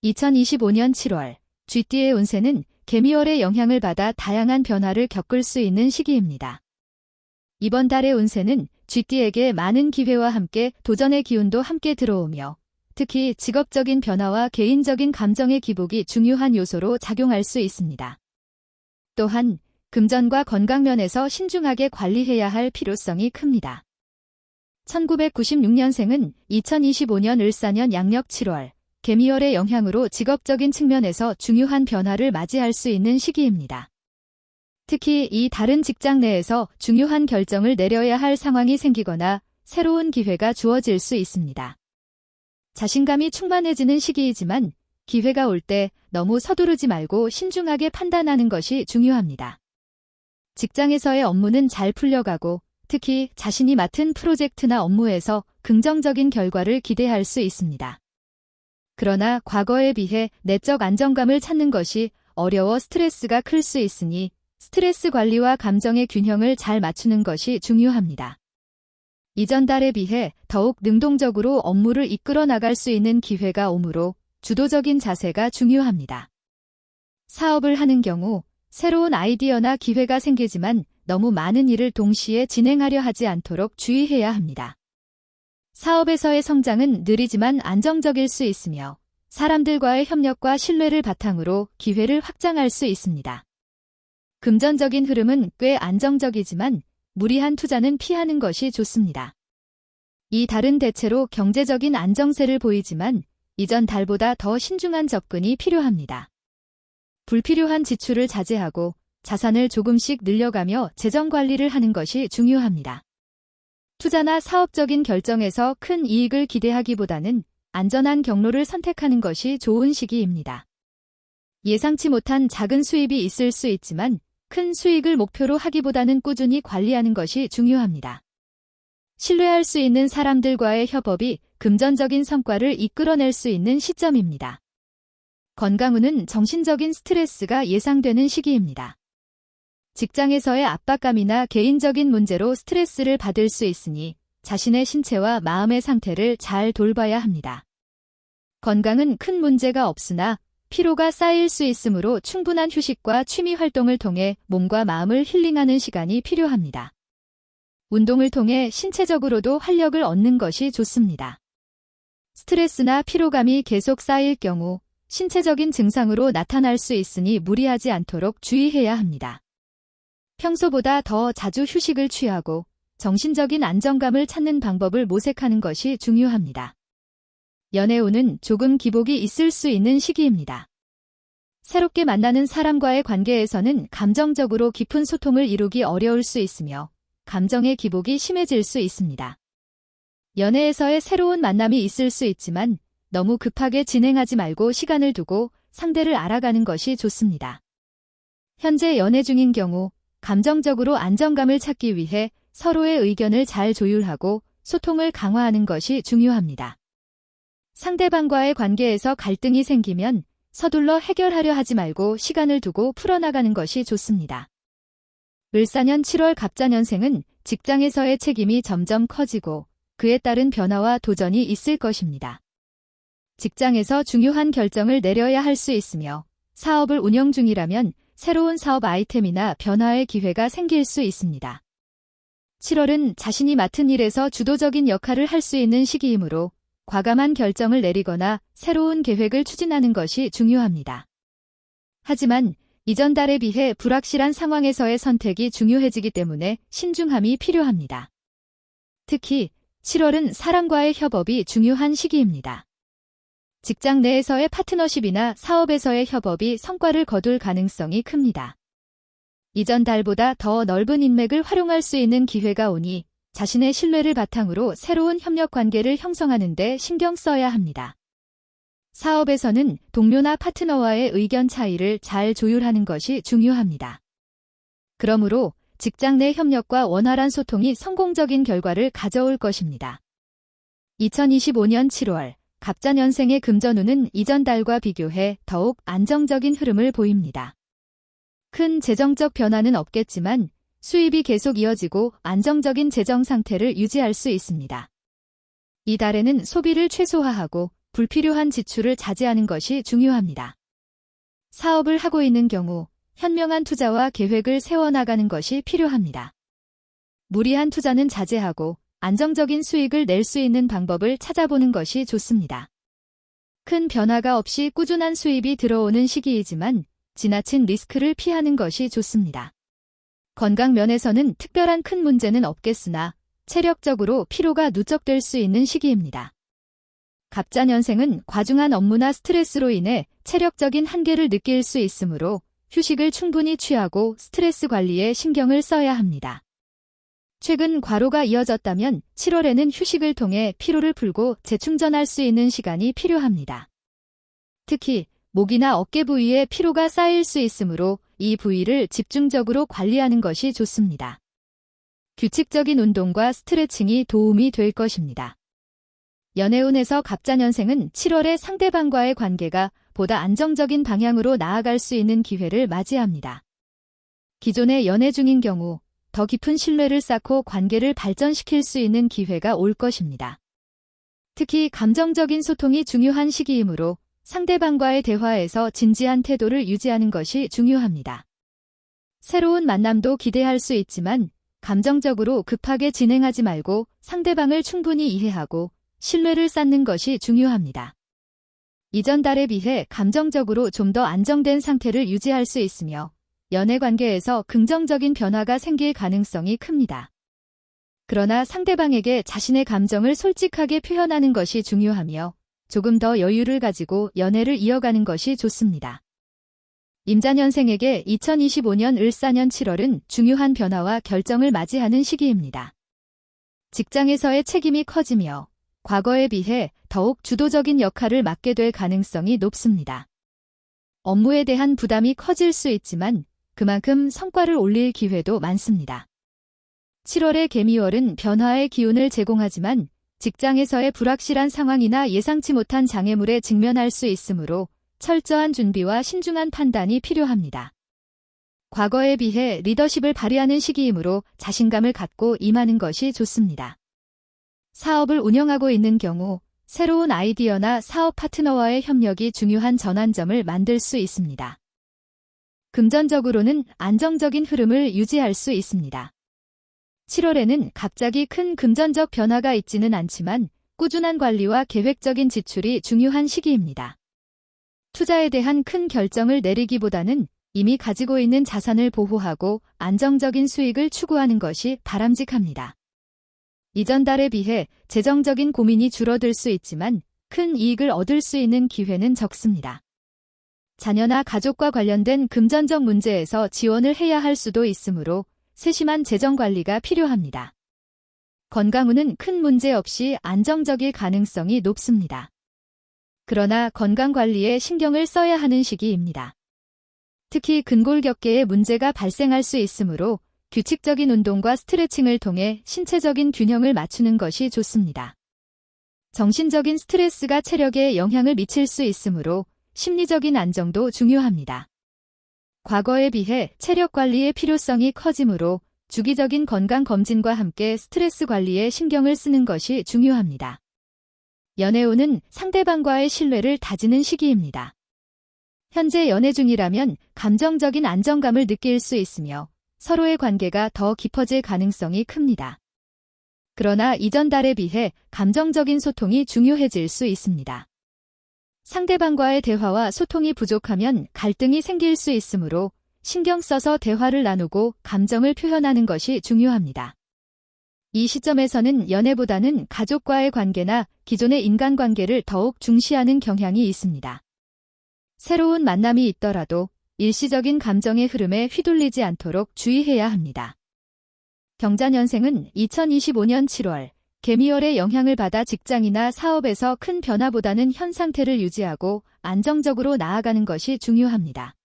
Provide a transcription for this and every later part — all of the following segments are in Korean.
2025년 7월, 쥐띠의 운세는 개미월의 영향을 받아 다양한 변화를 겪을 수 있는 시기입니다. 이번 달의 운세는 쥐띠에게 많은 기회와 함께 도전의 기운도 함께 들어오며 특히 직업적인 변화와 개인적인 감정의 기복이 중요한 요소로 작용할 수 있습니다. 또한 금전과 건강 면에서 신중하게 관리해야 할 필요성이 큽니다. 1996년생은 2025년 을사년 양력 7월, 개미월의 영향으로 직업적인 측면에서 중요한 변화를 맞이할 수 있는 시기입니다. 특히 이 다른 직장 내에서 중요한 결정을 내려야 할 상황이 생기거나 새로운 기회가 주어질 수 있습니다. 자신감이 충만해지는 시기이지만 기회가 올 때 너무 서두르지 말고 신중하게 판단하는 것이 중요합니다. 직장에서의 업무는 잘 풀려가고 특히 자신이 맡은 프로젝트나 업무에서 긍정적인 결과를 기대할 수 있습니다. 그러나 과거에 비해 내적 안정감을 찾는 것이 어려워 스트레스가 클 수 있으니 스트레스 관리와 감정의 균형을 잘 맞추는 것이 중요합니다. 이전 달에 비해 더욱 능동적으로 업무를 이끌어 나갈 수 있는 기회가 오므로 주도적인 자세가 중요합니다. 사업을 하는 경우 새로운 아이디어나 기회가 생기지만 너무 많은 일을 동시에 진행하려 하지 않도록 주의해야 합니다. 사업에서의 성장은 느리지만 안정적일 수 있으며 사람들과의 협력과 신뢰를 바탕으로 기회를 확장할 수 있습니다. 금전적인 흐름은 꽤 안정적이지만 무리한 투자는 피하는 것이 좋습니다. 이 달은 대체로 경제적인 안정세를 보이지만 이전 달보다 더 신중한 접근이 필요합니다. 불필요한 지출을 자제하고 자산을 조금씩 늘려가며 재정 관리를 하는 것이 중요합니다. 투자나 사업적인 결정에서 큰 이익을 기대하기보다는 안전한 경로를 선택하는 것이 좋은 시기입니다. 예상치 못한 작은 수입이 있을 수 있지만 큰 수익을 목표로 하기보다는 꾸준히 관리하는 것이 중요합니다. 신뢰할 수 있는 사람들과의 협업이 금전적인 성과를 이끌어낼 수 있는 시점입니다. 건강운은 정신적인 스트레스가 예상되는 시기입니다. 직장에서의 압박감이나 개인적인 문제로 스트레스를 받을 수 있으니 자신의 신체와 마음의 상태를 잘 돌봐야 합니다. 건강은 큰 문제가 없으나 피로가 쌓일 수 있으므로 충분한 휴식과 취미 활동을 통해 몸과 마음을 힐링하는 시간이 필요합니다. 운동을 통해 신체적으로도 활력을 얻는 것이 좋습니다. 스트레스나 피로감이 계속 쌓일 경우 신체적인 증상으로 나타날 수 있으니 무리하지 않도록 주의해야 합니다. 평소보다 더 자주 휴식을 취하고 정신적인 안정감을 찾는 방법을 모색하는 것이 중요합니다. 연애운은 조금 기복이 있을 수 있는 시기입니다. 새롭게 만나는 사람과의 관계에서는 감정적으로 깊은 소통을 이루기 어려울 수 있으며 감정의 기복이 심해질 수 있습니다. 연애에서의 새로운 만남이 있을 수 있지만 너무 급하게 진행하지 말고 시간을 두고 상대를 알아가는 것이 좋습니다. 현재 연애 중인 경우 감정적으로 안정감을 찾기 위해 서로의 의견을 잘 조율하고 소통을 강화하는 것이 중요합니다. 상대방과의 관계에서 갈등이 생기면 서둘러 해결하려 하지 말고 시간을 두고 풀어나가는 것이 좋습니다. 을사년 7월 갑자년생은 직장에서의 책임이 점점 커지고 그에 따른 변화와 도전이 있을 것입니다. 직장에서 중요한 결정을 내려야 할 수 있으며 사업을 운영 중이라면 새로운 사업 아이템이나 변화의 기회가 생길 수 있습니다. 7월은 자신이 맡은 일에서 주도적인 역할을 할 수 있는 시기이므로 과감한 결정을 내리거나 새로운 계획을 추진하는 것이 중요합니다. 하지만 이전 달에 비해 불확실한 상황에서의 선택이 중요해지기 때문에 신중함이 필요합니다. 특히 7월은 사람과의 협업이 중요한 시기입니다. 직장 내에서의 파트너십이나 사업에서의 협업이 성과를 거둘 가능성이 큽니다. 이전 달보다 더 넓은 인맥을 활용할 수 있는 기회가 오니 자신의 신뢰를 바탕으로 새로운 협력 관계를 형성하는 데 신경 써야 합니다. 사업에서는 동료나 파트너와의 의견 차이를 잘 조율하는 것이 중요합니다. 그러므로 직장 내 협력과 원활한 소통이 성공적인 결과를 가져올 것입니다. 2025년 7월 갑자년생의 금전운은 이전 달과 비교해 더욱 안정적인 흐름을 보입니다. 큰 재정적 변화는 없겠지만 수입이 계속 이어지고 안정적인 재정 상태를 유지할 수 있습니다. 이달에는 소비를 최소화하고 불필요한 지출을 자제하는 것이 중요합니다. 사업을 하고 있는 경우 현명한 투자와 계획을 세워나가는 것이 필요합니다. 무리한 투자는 자제하고 안정적인 수익을 낼 수 있는 방법을 찾아보는 것이 좋습니다. 큰 변화가 없이 꾸준한 수입이 들어오는 시기이지만 지나친 리스크를 피하는 것이 좋습니다. 건강 면에서는 특별한 큰 문제는 없겠으나 체력적으로 피로가 누적될 수 있는 시기입니다. 갑자년생은 과중한 업무나 스트레스로 인해 체력적인 한계를 느낄 수 있으므로 휴식을 충분히 취하고 스트레스 관리에 신경을 써야 합니다. 최근 과로가 이어졌다면 7월에는 휴식을 통해 피로를 풀고 재충전할 수 있는 시간이 필요합니다. 특히 목이나 어깨 부위에 피로가 쌓일 수 있으므로 이 부위를 집중적으로 관리하는 것이 좋습니다. 규칙적인 운동과 스트레칭이 도움이 될 것입니다. 연애운에서 갑자년생은 7월에 상대방과의 관계가 보다 안정적인 방향으로 나아갈 수 있는 기회를 맞이합니다. 기존에 연애 중인 경우 더 깊은 신뢰를 쌓고 관계를 발전시킬 수 있는 기회가 올 것입니다. 특히 감정적인 소통이 중요한 시기이므로 상대방과의 대화에서 진지한 태도를 유지하는 것이 중요합니다. 새로운 만남도 기대할 수 있지만 감정적으로 급하게 진행하지 말고 상대방을 충분히 이해하고 신뢰를 쌓는 것이 중요합니다. 이전 달에 비해 감정적으로 좀 더 안정된 상태를 유지할 수 있으며 연애 관계에서 긍정적인 변화가 생길 가능성이 큽니다. 그러나 상대방에게 자신의 감정을 솔직하게 표현하는 것이 중요하며 조금 더 여유를 가지고 연애를 이어가는 것이 좋습니다. 임자년생에게 2025년 을사년 7월은 중요한 변화와 결정을 맞이하는 시기입니다. 직장에서의 책임이 커지며 과거에 비해 더욱 주도적인 역할을 맡게 될 가능성이 높습니다. 업무에 대한 부담이 커질 수 있지만 그만큼 성과를 올릴 기회도 많습니다. 7월의 개미월은 변화의 기운을 제공하지만 직장에서의 불확실한 상황이나 예상치 못한 장애물에 직면할 수 있으므로 철저한 준비와 신중한 판단이 필요합니다. 과거에 비해 리더십을 발휘하는 시기이므로 자신감을 갖고 임하는 것이 좋습니다. 사업을 운영하고 있는 경우 새로운 아이디어나 사업 파트너와의 협력이 중요한 전환점을 만들 수 있습니다. 금전적으로는 안정적인 흐름을 유지할 수 있습니다. 7월에는 갑자기 큰 금전적 변화가 있지는 않지만 꾸준한 관리와 계획적인 지출이 중요한 시기입니다. 투자에 대한 큰 결정을 내리기보다는 이미 가지고 있는 자산을 보호하고 안정적인 수익을 추구하는 것이 바람직합니다. 이전 달에 비해 재정적인 고민이 줄어들 수 있지만 큰 이익을 얻을 수 있는 기회는 적습니다. 자녀나 가족과 관련된 금전적 문제에서 지원을 해야 할 수도 있으므로 세심한 재정 관리가 필요합니다. 건강운은 큰 문제 없이 안정적일 가능성이 높습니다. 그러나 건강 관리에 신경을 써야 하는 시기입니다. 특히 근골격계에 문제가 발생할 수 있으므로 규칙적인 운동과 스트레칭을 통해 신체적인 균형을 맞추는 것이 좋습니다. 정신적인 스트레스가 체력에 영향을 미칠 수 있으므로 심리적인 안정도 중요합니다. 과거에 비해 체력 관리의 필요성이 커지므로 주기적인 건강검진과 함께 스트레스 관리에 신경을 쓰는 것이 중요합니다. 연애운은 상대방과의 신뢰를 다지는 시기입니다. 현재 연애 중이라면 감정적인 안정감을 느낄 수 있으며 서로의 관계가 더 깊어질 가능성이 큽니다. 그러나 이전 달에 비해 감정적인 소통이 중요해질 수 있습니다. 상대방과의 대화와 소통이 부족하면 갈등이 생길 수 있으므로 신경 써서 대화를 나누고 감정을 표현하는 것이 중요합니다. 이 시점에서는 연애보다는 가족과의 관계나 기존의 인간관계를 더욱 중시하는 경향이 있습니다. 새로운 만남이 있더라도 일시적인 감정의 흐름에 휘둘리지 않도록 주의해야 합니다. 경자년생은 2025년 7월 개미월의 영향을 받아 직장이나 사업에서 큰 변화보다는 현 상태를 유지하고 안정적으로 나아가는 것이 중요합니다.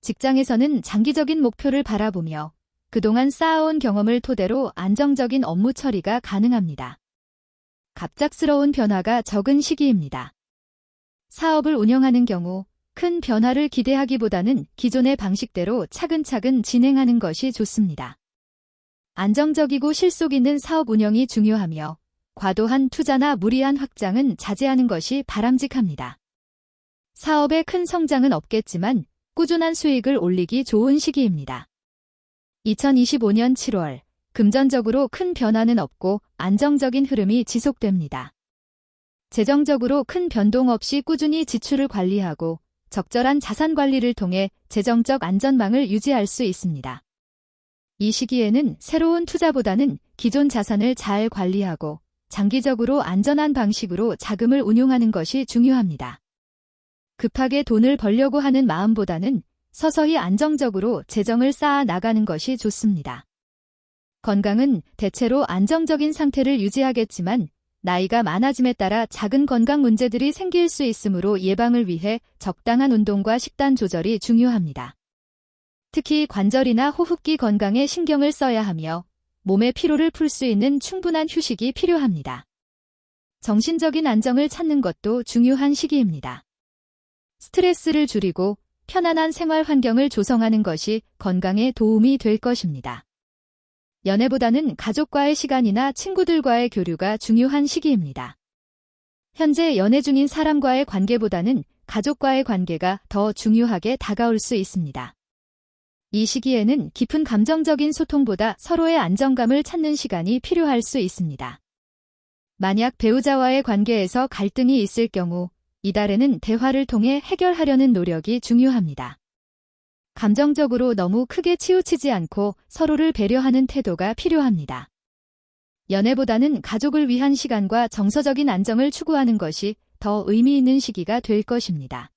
직장에서는 장기적인 목표를 바라보며 그동안 쌓아온 경험을 토대로 안정적인 업무 처리가 가능합니다. 갑작스러운 변화가 적은 시기입니다. 사업을 운영하는 경우 큰 변화를 기대하기보다는 기존의 방식대로 차근차근 진행하는 것이 좋습니다. 안정적이고 실속 있는 사업 운영이 중요하며 과도한 투자나 무리한 확장은 자제하는 것이 바람직합니다. 사업의 큰 성장은 없겠지만 꾸준한 수익을 올리기 좋은 시기입니다. 2025년 7월, 금전적으로 큰 변화는 없고 안정적인 흐름이 지속됩니다. 재정적으로 큰 변동 없이 꾸준히 지출을 관리하고 적절한 자산 관리를 통해 재정적 안전망을 유지할 수 있습니다. 이 시기에는 새로운 투자보다는 기존 자산을 잘 관리하고 장기적으로 안전한 방식으로 자금을 운용하는 것이 중요합니다. 급하게 돈을 벌려고 하는 마음보다는 서서히 안정적으로 재정을 쌓아 나가는 것이 좋습니다. 건강은 대체로 안정적인 상태를 유지하겠지만 나이가 많아짐에 따라 작은 건강 문제들이 생길 수 있으므로 예방을 위해 적당한 운동과 식단 조절이 중요합니다. 특히 관절이나 호흡기 건강에 신경을 써야 하며 몸의 피로를 풀 수 있는 충분한 휴식이 필요합니다. 정신적인 안정을 찾는 것도 중요한 시기입니다. 스트레스를 줄이고 편안한 생활 환경을 조성하는 것이 건강에 도움이 될 것입니다. 연애보다는 가족과의 시간이나 친구들과의 교류가 중요한 시기입니다. 현재 연애 중인 사람과의 관계보다는 가족과의 관계가 더 중요하게 다가올 수 있습니다. 이 시기에는 깊은 감정적인 소통보다 서로의 안정감을 찾는 시간이 필요할 수 있습니다. 만약 배우자와의 관계에서 갈등이 있을 경우 이달에는 대화를 통해 해결하려는 노력이 중요합니다. 감정적으로 너무 크게 치우치지 않고 서로를 배려하는 태도가 필요합니다. 연애보다는 가족을 위한 시간과 정서적인 안정을 추구하는 것이 더 의미 있는 시기가 될 것입니다.